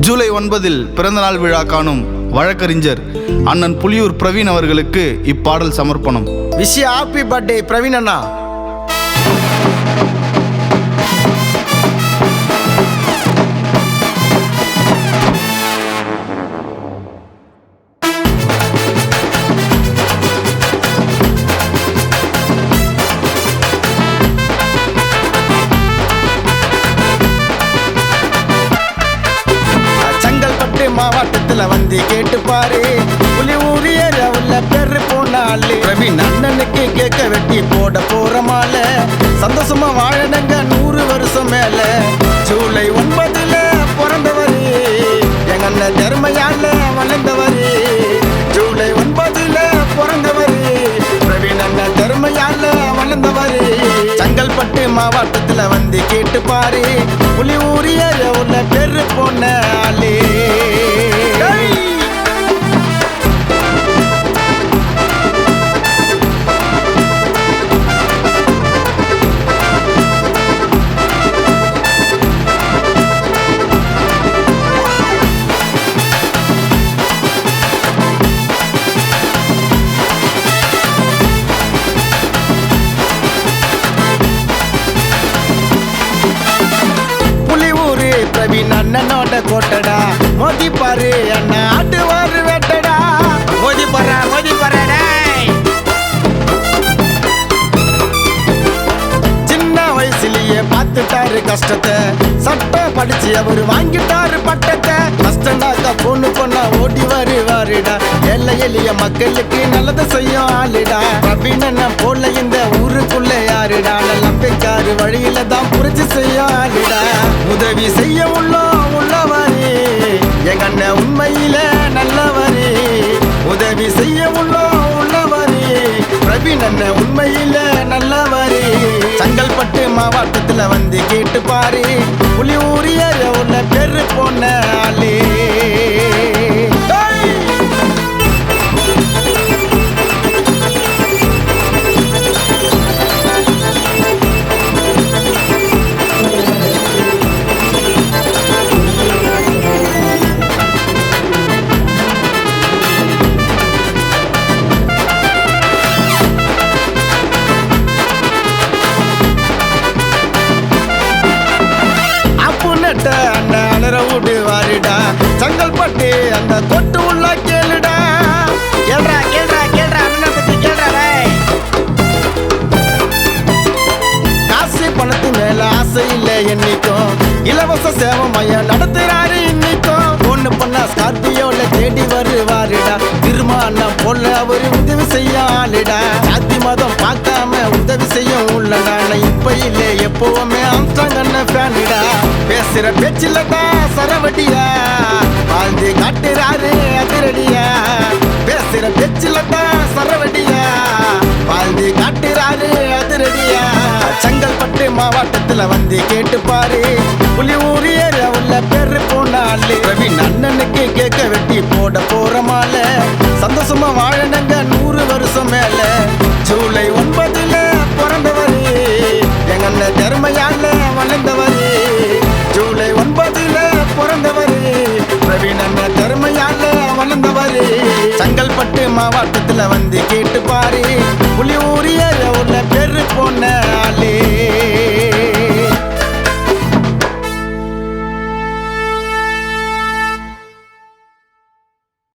ஜூலை 9 பிறந்தநாள் விழா காணும் வழக்கறிஞர் அண்ணன் புலியூர் பிரவீன் அவர்களுக்கு இப்பாடல் சமர்ப்பணம். விஷய ஹாப்பி பர்த்டே பிரவீன் அண்ணா. மாவட்டத்துல வந்து கேட்டு பாரு, புலியூர் ஏரியாவுல பேரு போனாலே பிரவீன் அண்ணனுக்கு கேக்க வெட்டி போட போற மாலை. சந்தோஷமா வாழணுங்க 100 வருஷம் மேல. ஜூலை 9 பிறந்தவரு எங்க அண்ணன் தர்மையால வளர்ந்தவரு. ஜூலை 9 பிறந்தவரு பிரவீன் அண்ணன் தர்மையால வளர்ந்தவரு. செங்கல்பட்டு மாவட்டத்துல வந்து கேட்டு பாரு, புலியூர் ஏரியாவுல பேரு போனாலே. பிரவீன் அண்ணனோட கோட்டடா, மோதி பாரு அண்ணா ஆட்டுவாரு வேட்டடா. மோதி பாரு சின்ன வயசுலயே பார்த்துட்டாரு கஷ்டத்தை. சட்டம் படிச்சு அவரு வாங்கிட்டாரு பட்டத்தை. கஷ்டண்டாக்க பொண்ணு பொண்ணா ஓடி வருவாருடா. எல்லை எளிய மக்களுக்கு நல்லது செய்யும் ஆளுடா. பிரவீன் அண்ணன் போல இந்த ஊருக்குள்ள யாருடா. நம்பிக்காரு வழியில தான் புரிச்சு செய்யும் ஆளுடா. உதவி செய்ய உள்ளவரே எங்க அண்ணன் உண்மையில நல்லவரே. உதவி செய்ய உள்ளவரே பிரவீன் அண்ணன் உண்மையில நல்லவரே. செங்கல்பட்டு மாவட்டத்துல வந்து கேட்டு பாரு, புலியூர் ஏரியாவுல பேரு போன ஆளே. விடுவாருடா செங்கல்பட்டு அந்த கொட்டு உள்ள கேளுடா. காசு பணத்து மேல ஆசை இல்ல என்னைக்கும். இலவச சேவை மையம் நடத்துறாரு இன்னைக்கும். பொண்ணு பண்ணா ஸ்கார்பியோல தேடி வருவாருடா. திருமானம் போல அவரு உதவி செய்ய ஆளுடா. சாத்தி மதம் பார்க்காம உதவி செய்ய உள்ளடா. இப்ப இல்ல எப்பவுமே ஆம்ஸ்டாங் ஃபேனுடா. பேசுற பேச்சில தான் சரவடியா, வாழ்ந்து காட்டுறாரு அதிரடியா. பேசுற பேச்சில தான் சரவடியா, வாழ்ந்து காட்டுறாரு அதிரடியா. செங்கல்பட்டு மாவட்டத்துல வந்து கேட்டு பாரு, புலியூர் ஏரியாவுல பேரு போனாலே பிரவீன் அண்ணனுக்கு கேக்க வெட்டி போட போற மாலை. சந்தோஷமா வாழணுங்க 100 வருஷம் மேல. ஜூலை 9 பிறந்தவரு எங்க அண்ணன் தர்மையால வளர்ந்தவரு. ஜூலை 9 பிறந்தவரு பிரவீன் அண்ணன் தர்மையால வளர்ந்தவரு. செங்கல்பட்டு மாவட்டத்தில்